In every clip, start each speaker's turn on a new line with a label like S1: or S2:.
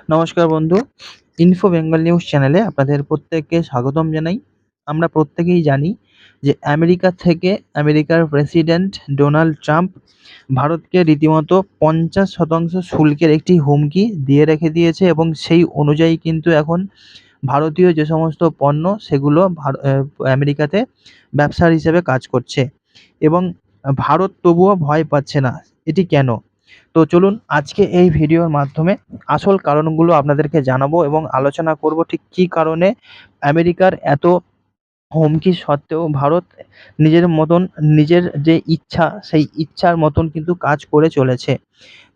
S1: নমস্কার বন্ধু। Info Bengal news চ্যানেলে আপনাদের প্রত্যেককে স্বাগতম জানাই। আমরা প্রত্যেকেই জানি যে আমেরিকার প্রেসিডেন্ট ডোনাল্ড ট্রাম্প ভারতকে রীতিমতো ৫০% শুল্কের একটি হুমকি দিয়ে রেখে দিয়েছে এবং সেই অনুযায়ী কিন্তু এখন ভারতীয় যে সমস্ত পণ্য সেগুলো আমেরিকাতে ব্যবসার হিসেবে কাজ করছে এবং ভারত তবুও ভয় পাচ্ছে না। এটি কেন? তো চলুন আজকে এই ভিডিওর মাধ্যমে আসল কারণগুলো আপনাদেরকে জানাবো এবং আলোচনা করব ঠিক কী কারণে আমেরিকার এত হুমকি সত্ত্বেও ভারত নিজের মতন নিজের যে ইচ্ছা সেই ইচ্ছার মতন কিন্তু কাজ করে চলেছে।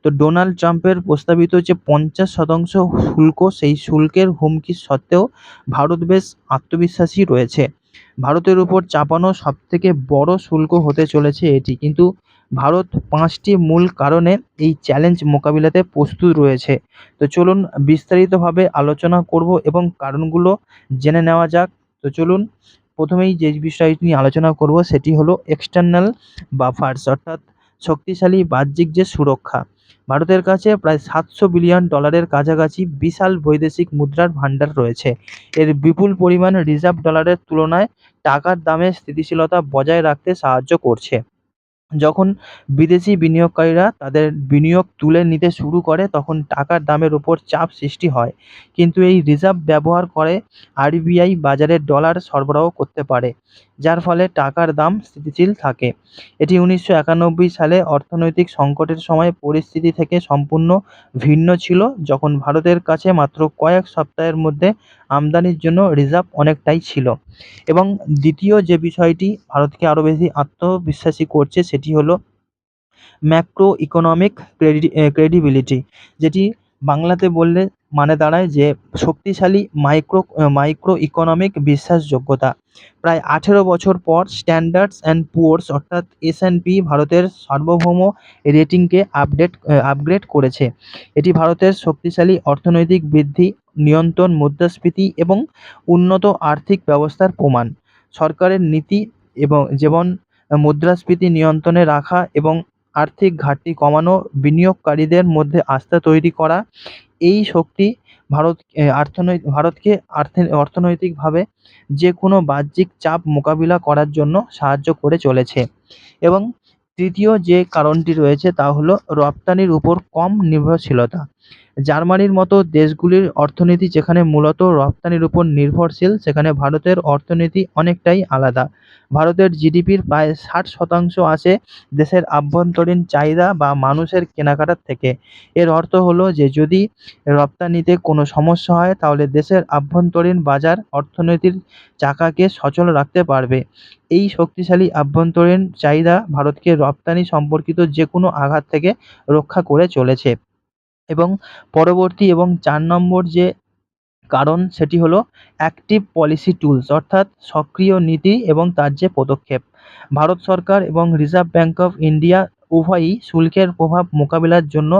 S1: তো ডোনাল্ড ট্রাম্পের প্রস্তাবিত যে ৫০% শুল্ক সেই শুল্কের হুমকি সত্ত্বেও ভারত বেশ আত্মবিশ্বাসী রয়েছে। ভারতের উপর চাপানো সবথেকে বড় শুল্ক হতে চলেছে এটি। কিন্তু ভারত ৫টি মূল কারণে এই চ্যালেঞ্জ মোকাবিলাতে প্রস্তুত রয়েছে। তো চলুন বিস্তারিতভাবে আলোচনা করব এবং কারণগুলো জেনে নেওয়া যাক। তো চলুন প্রথমেই যে বিষয়টি নিয়ে আলোচনা করব সেটি হলো এক্সটার্নাল বাফার্স অর্থাৎ শক্তিশালী বাহ্যিক যে সুরক্ষা। ভারতের কাছে প্রায় $৭০০ বিলিয়ন কাছাকাছি বিশাল বৈদেশিক মুদ্রার ভাণ্ডার রয়েছে। এর বিপুল পরিমাণ রিজার্ভ ডলারের তুলনায় টাকার দামে স্থিতিশীলতা বজায় রাখতে সাহায্য করছে। যখন বিদেশি বিনিয়োগকারীরা তাদের বিনিয়োগ তুলে নিতে শুরু করে তখন টাকার দামের উপর চাপ সৃষ্টি হয়। কিন্তু এই রিজার্ভ ব্যবহার করে আরবিআই বাজারে ডলার সরবরাহ করতে পারে, যার ফলে টাকার দাম স্থিতিশীল থাকে। এটি ১৯৯১ সালে অর্থনৈতিক সংকটের সময় পরিস্থিতি থেকে সম্পূর্ণ ভিন্ন ছিল, যখন ভারতের কাছে মাত্র কয়েক সপ্তাহের মধ্যে আমদানির জন্য রিজার্ভ অনেকটাই ছিল। এবং দ্বিতীয় যে বিষয়টি ভারতকে আরও বেশি আত্মবিশ্বাসী করছে সেটি হলো ম্যাক্রো ইকোনমিক ক্রেডিবিলিটি, যেটি বাংলাতে বললে মানে দাঁড়ায় যে শক্তিশালী মাইক্রো ইকোনমিক বিশ্বাসযোগ্যতা। প্রায় ১৮ বছর পর স্ট্যান্ডার্ডস অ্যান্ড পুয়ার্স অর্থাৎ S&P ভারতের সার্বভৌম রেটিংকে আপগ্রেড করেছে। এটি ভারতের শক্তিশালী অর্থনৈতিক বৃদ্ধি, নিয়ন্ত্রণ মুদ্রাস্ফীতি এবং উন্নত আর্থিক ব্যবস্থার প্রমাণ। সরকারের নীতি এবং যেমন মুদ্রাস্ফীতি নিয়ন্ত্রণে রাখা এবং আর্থিক ঘাটতি কমানো, বিনিয়োগকারীদের মধ্যে আস্থা তৈরি করা, এই শক্তি ভারতকে অর্থনৈতিকভাবে যে কোনো বাহ্যিক চাপ মোকাবিলা করার জন্য সাহায্য করে চলেছে। এবং তৃতীয় যে কারণটি রয়েছে তা হলো রপ্তানির উপর কম নির্ভরশীলতা। জার্মানির মতো দেশগুলির অর্থনীতি যেখানে মূলত রপ্তানির উপর নির্ভরশীল, সেখানে ভারতের অর্থনীতি অনেকটাই আলাদা। ভারতের জিডিপির প্রায় ৬০% আসে দেশের আভ্যন্তরীণ চাহিদা বা মানুষের কেনাকাটার থেকে। এর অর্থ হলো যে যদি রপ্তানিতে কোনো সমস্যা হয় তাহলে দেশের আভ্যন্তরীণ বাজার অর্থনীতির চাকাকে সচল রাখতে পারবে। এই শক্তিশালী আভ্যন্তরীণ চাহিদা ভারতকে রপ্তানি সম্পর্কিত যে কোনো আঘাত থেকে রক্ষা করে চলেছে। এবং পরবর্তী এবং ৪ নম্বর যে কারণ সেটি হলো অ্যাক্টিভ পলিসি টুলস অর্থাৎ সক্রিয় নীতি এবং তার যে পদক্ষেপ। ভারত সরকার এবং রিজার্ভ ব্যাঙ্ক অফ ইন্ডিয়া উভয়ই শুল্কের প্রভাব মোকাবিলার জন্য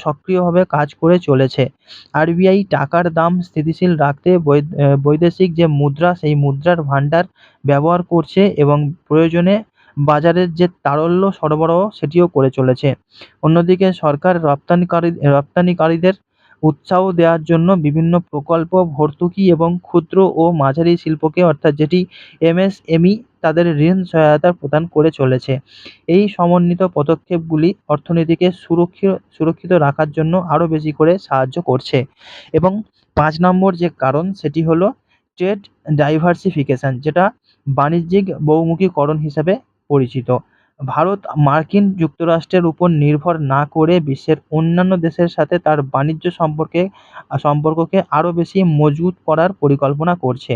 S1: সক্রিয়ভাবে কাজ করে চলেছে। আরবিআই টাকার দাম স্থিতিশীল রাখতে বৈদেশিক যে মুদ্রা সেই মুদ্রার ভাণ্ডার ব্যবহার করছে এবং প্রয়োজনে বাজারের যে তারল্য সরবরাহ সেটিও করে চলেছে। অন্যদিকে সরকার রপ্তানিকারীদের উৎসাহ দেওয়ার জন্য বিভিন্ন প্রকল্প, ভর্তুকি এবং ক্ষুদ্র ও মাঝারি শিল্পকে অর্থাৎ যেটি MSME তাদের ঋণ সহায়তা প্রদান করে চলেছে। এই সমন্বিত পদক্ষেপগুলি অর্থনীতিকে সুরক্ষিত রাখার জন্য আরও বেশি করে সাহায্য করছে। এবং ৫ নম্বর যে কারণ সেটি হলো ট্রেড ডাইভার্সিফিকেশন, যেটা বাণিজ্যিক বহুমুখীকরণ হিসেবে পরিচিত। ভারত মার্কিন যুক্তরাষ্ট্রের উপর নির্ভর না করে বিশ্বের অন্যান্য দেশের সাথে তার বাণিজ্য সম্পর্ককে আরও বেশি মজবুত করার পরিকল্পনা করছে।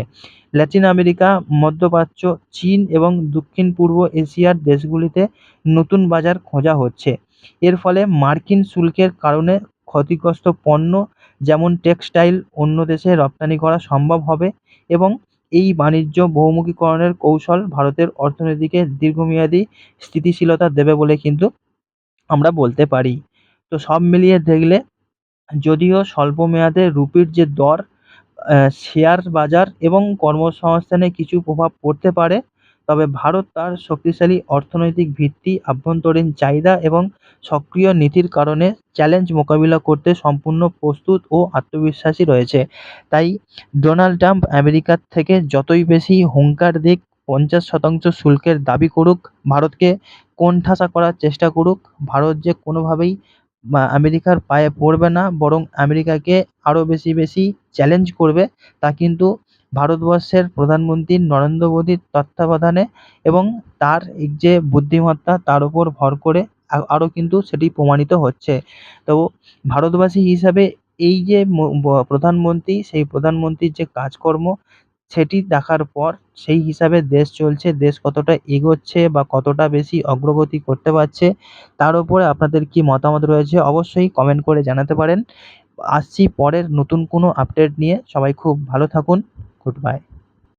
S1: ল্যাটিন আমেরিকা, মধ্যপ্রাচ্য, চীন এবং দক্ষিণ পূর্ব এশিয়ার দেশগুলিতে নতুন বাজার খোঁজা হচ্ছে। এর ফলে মার্কিন শুল্কের কারণে ক্ষতিগ্রস্ত পণ্য যেমন টেক্সটাইল অন্য দেশে রপ্তানি করা সম্ভব হবে এবং এই বাণিজ্য বহুমুখীকরণের কৌশল ভারতের অর্থনীতিকে দীর্ঘমেয়াদী স্থিতিশীলতা দেবে বলে কিন্তু আমরা বলতে পারি। তো সব মিলিয়ে দেখলে যদিও স্বল্প মেয়াদে রুপির যে দর, শেয়ার বাজার এবং কর্মসংস্থানে কিছু প্রভাব পড়তে পারে, তবে ভারত তার শক্তিশালী অর্থনৈতিক ভিত্তি, আভ্যন্তরীণ চাহিদা এবং সক্রিয় নীতির কারণে চ্যালেঞ্জ মোকাবিলা করতে সম্পূর্ণ প্রস্তুত ও আত্মবিশ্বাসী রয়েছে। তাই ডোনাল্ড ট্রাম্প আমেরিকার থেকে যতই বেশি হুঙ্কার দিক, 50% শুল্কের দাবি করুক, ভারতকে কোণঠাসা করার চেষ্টা করুক, ভারত যে কোনোভাবেই আমেরিকার পায়ে পড়বে না, বরং আমেরিকাকে আরও বেশি বেশি চ্যালেঞ্জ করবে, তা কিন্তু ভারতবর্ষের প্রধানমন্ত্রী নরেন্দ্র মোদীর তত্ত্বাবধানে এবং তার এই যে বুদ্ধিমত্তা, তার উপর ভর করে আরও কিন্তু সেটি প্রমাণিত হচ্ছে। তো ভারতবাসী হিসাবে এই যে প্রধানমন্ত্রী, সেই প্রধানমন্ত্রীর যে কাজকর্ম, সেটি দেখার পর সেই হিসাবে দেশ চলছে, দেশ কতটা এগোচ্ছে বা কতটা বেশি অগ্রগতি করতে পারছে, তার উপরে আপনাদের কি মতামত রয়েছে অবশ্যই কমেন্ট করে জানাতে পারেন। আসছি পরের নতুন কোনো আপডেট নিয়ে। সবাই খুব ভালো থাকুন। Good bye.